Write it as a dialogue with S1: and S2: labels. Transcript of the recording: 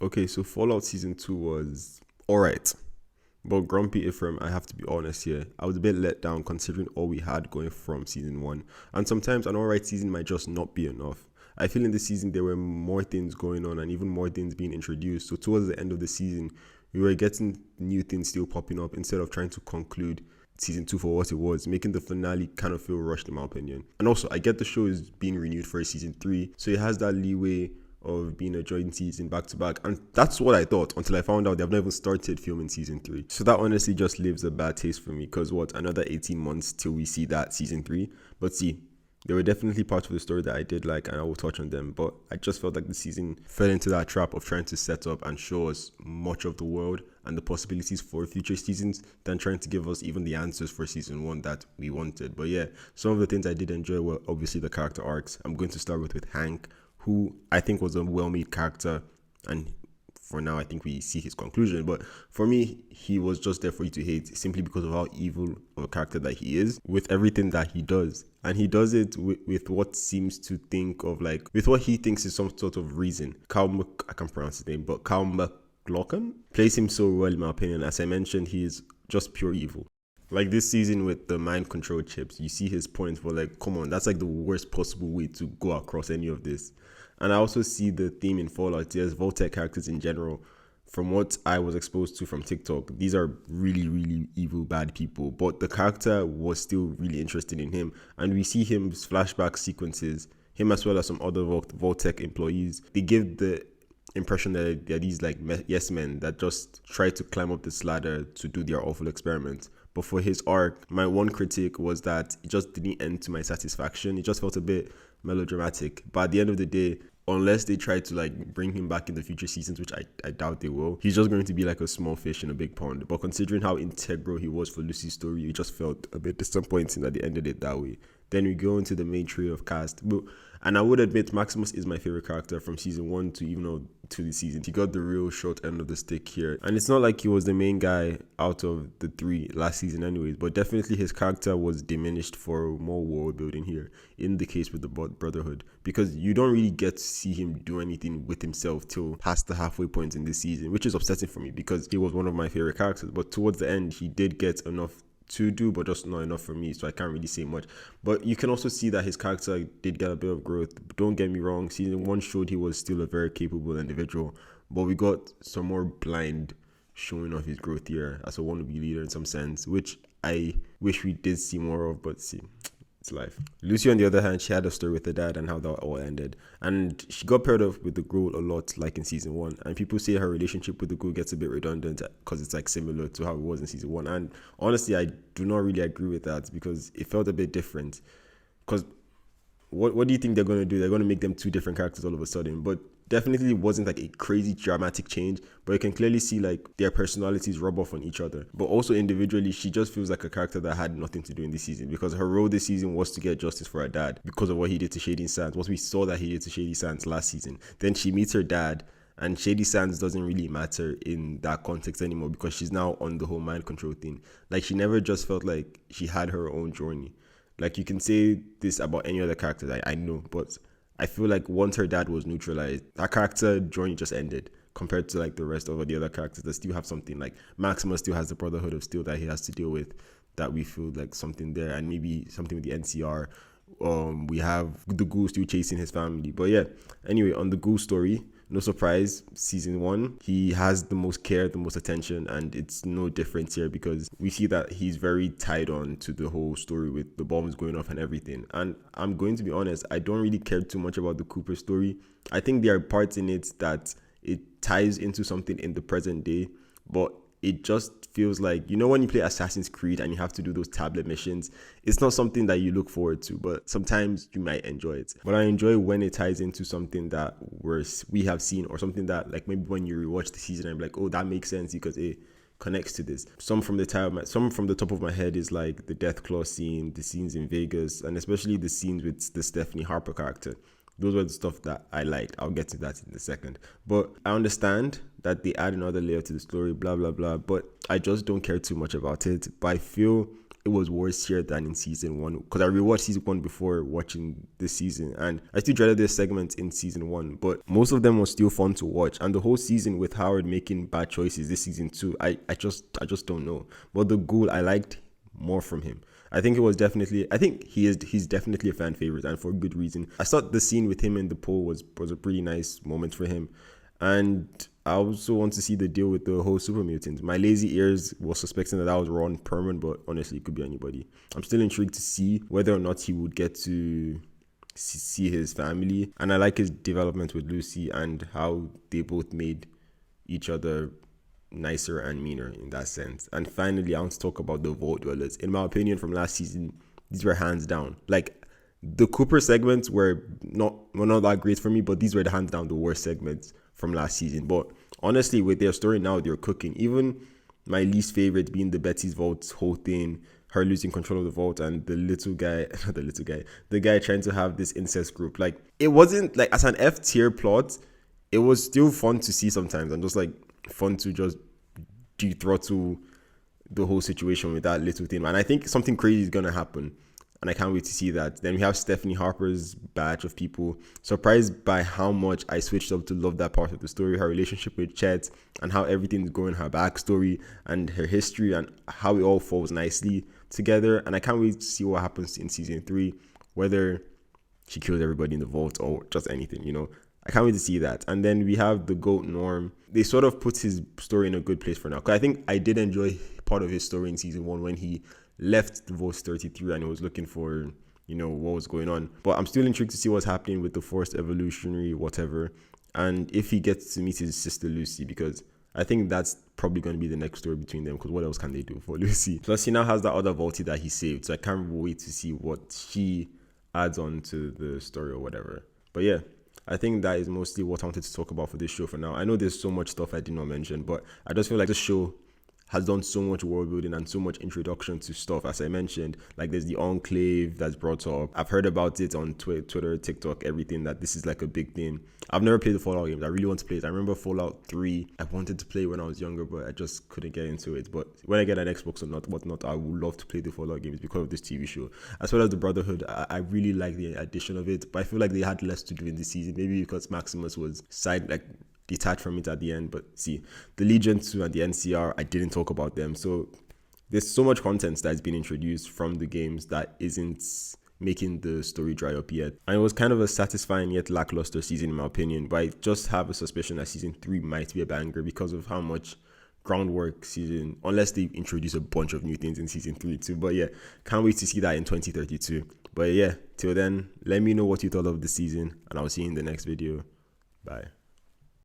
S1: Okay, so Fallout Season 2 was alright. But Grumpy Ephraim, I have to be honest here, I was a bit let down considering all we had going from Season 1. And sometimes an alright season might just not be enough. I feel in this season there were more things going on and even more things being introduced. So towards the end of the season, we were getting new things still popping up instead of trying to conclude season 2 for what it was, making the finale kind of feel rushed in my opinion. And also, I get the show is being renewed for a season 3, so it has that leeway of being a joint season back to back. And that's what I thought until I found out they've not even started filming season 3. So that honestly just leaves a bad taste for me because what, another 18 months till we see that season 3? But see, there were definitely parts of the story that I did like, and I will touch on them. But I just felt like the season fell into that trap of trying to set up and show us much of the world and the possibilities for future seasons than trying to give us even the answers for season 1 that we wanted. But yeah, some of the things I did enjoy were obviously the character arcs. I'm going to start with Hank, who I think was a well-made character, and for now I think we see his conclusion. But for me, he was just there for you to hate simply because of how evil of a character that he is with everything that he does. And he does it with what seems to think of like, with what he thinks is some sort of reason. I can't pronounce his name, but Cal McLaughlin plays him so well in my opinion. As I mentioned, he is just pure evil. Like this season with the mind control chips, you see his points, but like, come on, that's like the worst possible way to go across any of this. And I also see the theme in Fallout. There's Voltec characters in general. From what I was exposed to from TikTok, these are really, really evil, bad people. But the character was still really interested in him. And we see him flashback sequences, him as well as some other Voltec employees. They give the impression that they're these like yes men that just try to climb up this ladder to do their awful experiments. But for his arc, my one critique was that it just didn't end to my satisfaction. It just felt a bit melodramatic. But at the end of the day, unless they try to like bring him back in the future seasons, which I doubt they will, he's just going to be like a small fish in a big pond. But considering how integral he was for Lucy's story, it just felt a bit disappointing that they ended it that way. Then we go into the main trio of cast. And I would admit Maximus is my favorite character from season 1 to even though to the season. He got the real short end of the stick here. And it's not like he was the main guy out of the 3 last season anyways, but definitely his character was diminished for more world building here in the case with the Brotherhood, because you don't really get to see him do anything with himself till past the halfway point in this season, which is upsetting for me because he was one of my favorite characters. But towards the end, he did get enough to do, but just not enough for me, so I can't really say much. But you can also see that his character did get a bit of growth. Don't get me wrong, season 1 showed he was still a very capable individual, but we got some more blind showing of his growth here as a wannabe leader in some sense, which I wish we did see more of. But see, it's life. Lucy, on the other hand, she had a story with her dad and how that all ended. And she got paired up with the ghoul a lot, like in season 1. And people say her relationship with the ghoul gets a bit redundant because it's like similar to how it was in season 1. And honestly, I do not really agree with that because it felt a bit different. Because what do you think they're going to do? They're going to make them 2 different characters all of a sudden. But definitely wasn't like a crazy dramatic change, but you can clearly see like their personalities rub off on each other. But also individually, she just feels like a character that had nothing to do in this season because her role this season was to get justice for her dad because of what he did to Shady Sands. What we saw that he did to Shady Sands last season. Then she meets her dad, and Shady Sands doesn't really matter in that context anymore because she's now on the whole mind control thing. Like she never just felt like she had her own journey. Like you can say this about any other character, I know, but I feel like once her dad was neutralized, that character journey just ended compared to like the rest of the other characters that still have something. Like Maximus still has the Brotherhood of Steel that he has to deal with, that we feel like something there, and maybe something with the NCR. We have the ghoul still chasing his family. But yeah, anyway, on the ghoul story, no surprise, season 1, he has the most care, the most attention, and it's no difference here because we see that he's very tied on to the whole story with the bombs going off and everything. And I'm going to be honest, I don't really care too much about the Cooper story. I think there are parts in it that it ties into something in the present day, but it just feels like, you know, when you play Assassin's Creed and you have to do those tablet missions, it's not something that you look forward to, but sometimes you might enjoy it. But I enjoy when it ties into something that we have seen, or something that like maybe when you rewatch the season, I'm like, oh, that makes sense because it connects to this. Some from the top of my head is like the Death Claw scene, the scenes in Vegas, and especially the scenes with the Stephanie Harper character. Those were the stuff that I liked. I'll get to that in a second. But I understand that they add another layer to the story, blah, blah, blah. But I just don't care too much about it. But I feel it was worse here than in season 1, because I rewatched season 1 before watching this season, and I still dreaded this segment in season 1, but most of them were still fun to watch. And the whole season with Howard making bad choices this season too, I just don't know. But the Ghoul, I liked more from him. I think he's definitely a fan favorite, and for good reason. I thought the scene with him in the pool was a pretty nice moment for him. And I also want to see the deal with the whole super mutant. My lazy ears was suspecting that was Ron Perlman, but honestly, it could be anybody. I'm still intrigued to see whether or not he would get to see his family. And I like his development with Lucy and how they both made each other nicer and meaner in that sense. And finally, I want to talk about the Vault Dwellers. In my opinion, from last season, these were hands down. Like, the Cooper segments were not that great for me, but these were the hands down the worst segments from last season. But honestly, with their story now, they're cooking. Even my least favorite being the Betsy's Vault whole thing, her losing control of the vault, and the the guy trying to have this incest group. Like, it wasn't like, as an F tier plot, it was still fun to see sometimes, and just like fun to just throttle the whole situation with that little thing. And I think something crazy is gonna happen, and I can't wait to see that. Then we have Stephanie Harper's batch of people. Surprised by how much I switched up to love that part of the story, her relationship with Chet, and how everything's going, her backstory and her history, and how it all falls nicely together. And I can't wait to see what happens in season 3, whether she kills everybody in the vault or just anything, you know. I can't wait to see that. And then we have the GOAT Norm. They sort of put his story in a good place for now, because I think I did enjoy part of his story in season 1 when he left the Vault 33 and he was looking for, you know, what was going on. But I'm still intrigued to see what's happening with the Forced Evolutionary whatever, and if he gets to meet his sister Lucy, because I think that's probably going to be the next story between them, because what else can they do for Lucy? Plus, he now has that other Vaultie that he saved, so I can't wait to see what he adds on to the story or whatever. But yeah, I think that is mostly what I wanted to talk about for this show for now. I know there's so much stuff I did not mention, but I just feel like this show has done so much world building and so much introduction to stuff. As I mentioned, like, there's the Enclave that's brought up. I've heard about it on Twitter, TikTok, everything, that this is like a big thing. I've never played the Fallout games. I really want to play it. I remember Fallout 3. I wanted to play when I was younger, but I just couldn't get into it. But when I get an Xbox or whatnot, I would love to play the Fallout games because of this TV show. As well as the Brotherhood, I really like the addition of it, but I feel like they had less to do in this season. Maybe because Maximus was detached from it at the end. But see, the Legion 2 and the NCR, I didn't talk about them. So there's so much content that's been introduced from the games that isn't making the story dry up yet. And it was kind of a satisfying yet lackluster season in my opinion, but I just have a suspicion that season 3 might be a banger because of how much groundwork unless they introduce a bunch of new things in season 3 too. But yeah, can't wait to see that in 2032. But yeah, till then, let me know what you thought of the season, and I'll see you in the next video. Bye.